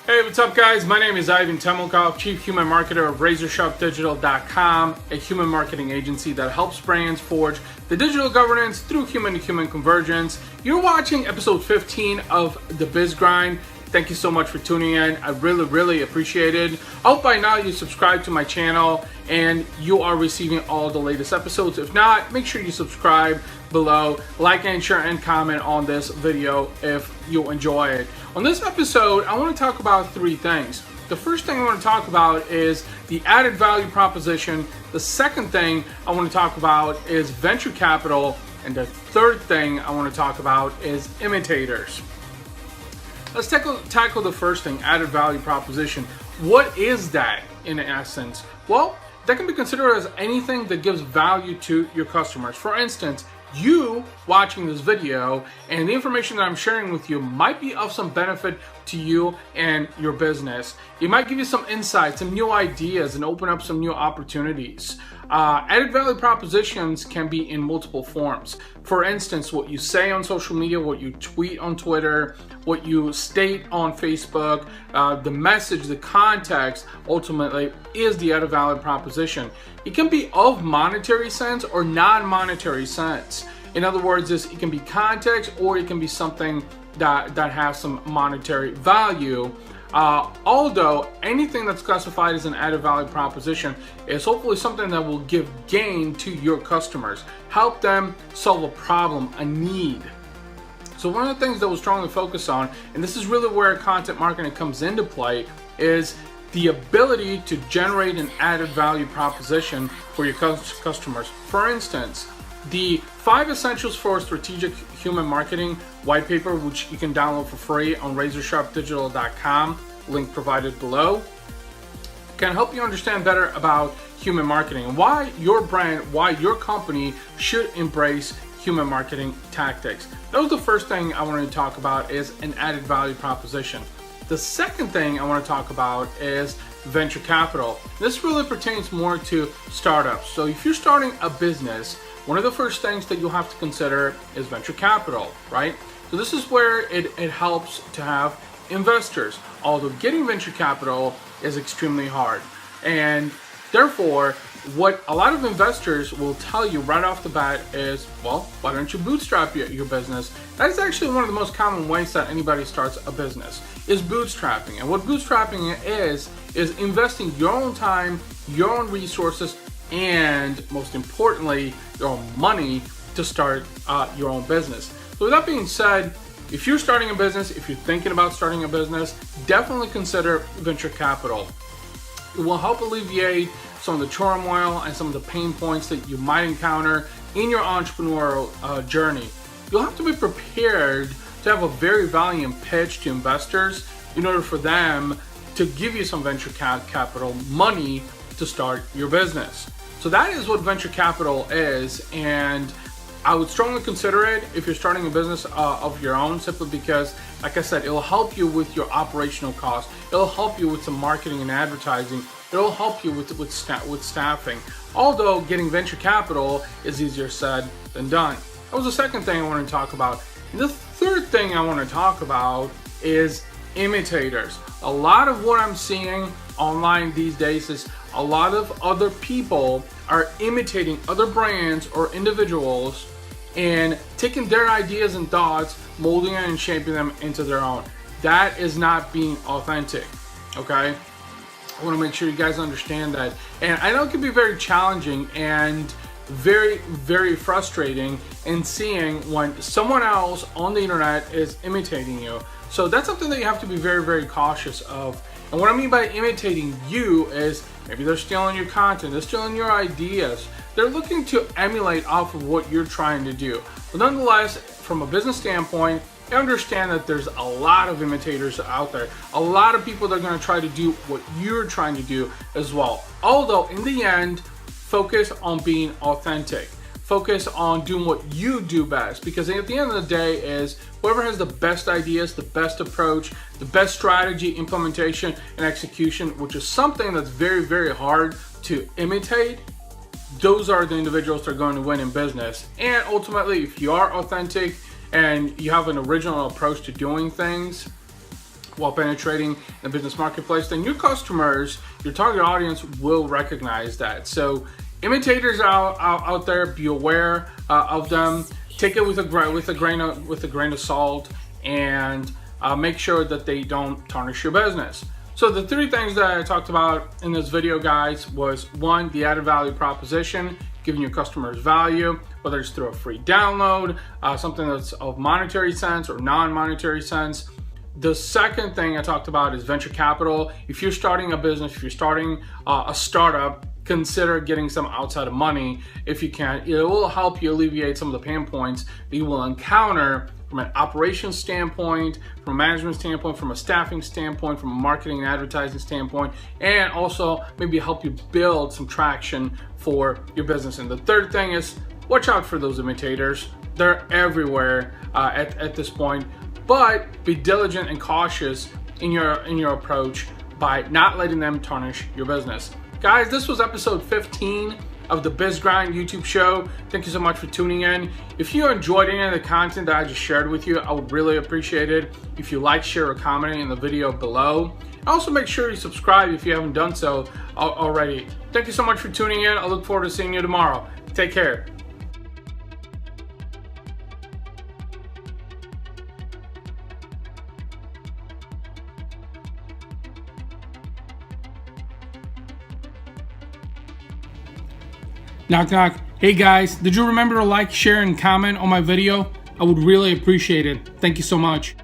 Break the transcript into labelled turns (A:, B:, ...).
A: Hey, what's up guys? My name is Ivan Temelkov, Chief Human Marketer of RazorSharpDigital.com, a human marketing agency that helps brands forge the digital governance through human-to-human convergence. You're watching episode 15 of The Biz Grind. Thank you so much for tuning in. I really appreciate it. I hope by now you subscribe to my channel and you are receiving all the latest episodes. If not, make sure you subscribe below, like and share and comment on this video if you enjoy it. On this episode, I want to talk about three things. The first thing I want to talk about is the added value proposition. The second thing I want to talk about is venture capital. And the third thing I want to talk about is imitators. Let's tackle the first thing, added value proposition. What is that in essence? Well, that can be considered as anything that gives value to your customers. For instance, you watching this video and the information that I'm sharing with you might be of some benefit to you and your business. It might give you some insights, some new ideas, and open up some new opportunities. Added value propositions can be in multiple forms. For instance, what you say on social media, what you tweet on Twitter, what you state on Facebook, the message, the context, ultimately is the added value proposition. It can be of monetary sense or non-monetary sense. In other words, it can be context or it can be something that has some monetary value. Although anything that's classified as an added value proposition is hopefully something that will give gain to your customers, help them solve a problem, a need. So one of the things that we'll strongly focus on, and this is really where content marketing comes into play, is the ability to generate an added value proposition for your customers. For instance, the 5 Essentials for Strategic Human Marketing white paper, which you can download for free on RazorSharpDigital.com, link provided below, can help you understand better about human marketing and why your brand, why your company should embrace human marketing tactics. That was the first thing I wanted to talk about, is an added value proposition. The second thing I want to talk about is venture capital. This really pertains more to startups. So if you're starting a business, one of the first things that you'll have to consider is venture capital, right? So this is where it helps to have investors. Although getting venture capital is extremely hard. And therefore, what a lot of investors will tell you right off the bat is, well, why don't you bootstrap your business? That is actually one of the most common ways that anybody starts a business, is bootstrapping. And what bootstrapping is investing your own time, your own resources, and most importantly, your own money to start your own business. So with that being said, if you're starting a business, if you're thinking about starting a business, definitely consider venture capital. It will help alleviate some of the turmoil and some of the pain points that you might encounter in your entrepreneurial journey. You'll have to be prepared to have a very valiant pitch to investors in order for them to give you some venture capital money to start your business. So that is what venture capital is, and I would strongly consider it if you're starting a business of your own, simply because, like I said, it'll help you with your operational costs. It'll help you with some marketing and advertising. It'll help you with staffing. Although getting venture capital is easier said than done. That was the second thing I want to talk about. And the third thing I want to talk about is imitators. A lot of what I'm seeing online these days is a lot of other people are imitating other brands or individuals and taking their ideas and thoughts, molding it and shaping them into their own. That is not being authentic, okay? I want to make sure you guys understand that. And I know it can be very challenging and very frustrating in seeing when someone else on the internet is imitating you. So that's something that you have to be very cautious of. And what I mean by imitating you is maybe they're stealing your content, they're stealing your ideas, they're looking to emulate off of what you're trying to do. But nonetheless, from a business standpoint, I understand that there's a lot of imitators out there, a lot of people that are going to try to do what you're trying to do as well. Although in the end, focus on being authentic. Focus on doing what you do best, because at the end of the day is whoever has the best ideas, the best approach, the best strategy, implementation, and execution, which is something that's very hard to imitate, those are the individuals that are going to win in business. And ultimately, if you are authentic and you have an original approach to doing things, while penetrating the business marketplace, then your customers, your target audience will recognize that. So imitators out there, be aware of them. Take it with a grain of salt, and make sure that they don't tarnish your business. So the 3 things that I talked about in this video, guys, was 1, the added value proposition, giving your customers value, whether it's through a free download, something that's of monetary sense or non-monetary sense. The second thing I talked about is venture capital. If you're starting a business, if you're starting a startup, consider getting some outside money if you can. It will help you alleviate some of the pain points that you will encounter from an operations standpoint, from a management standpoint, from a staffing standpoint, from a marketing and advertising standpoint, and also maybe help you build some traction for your business. And the third thing is watch out for those imitators. They're everywhere at this point, but be diligent and cautious in your approach by not letting them tarnish your business. Guys, this was episode 15 of the Biz Grind YouTube show. Thank you so much for tuning in. If you enjoyed any of the content that I just shared with you, I would really appreciate it if you like, share, or comment in the video below. Also, make sure you subscribe if you haven't done so already. Thank you so much for tuning in. I look forward to seeing you tomorrow. Take care. Knock, knock. Hey guys, did you remember to like, share, and comment on my video? I would really appreciate it. Thank you so much.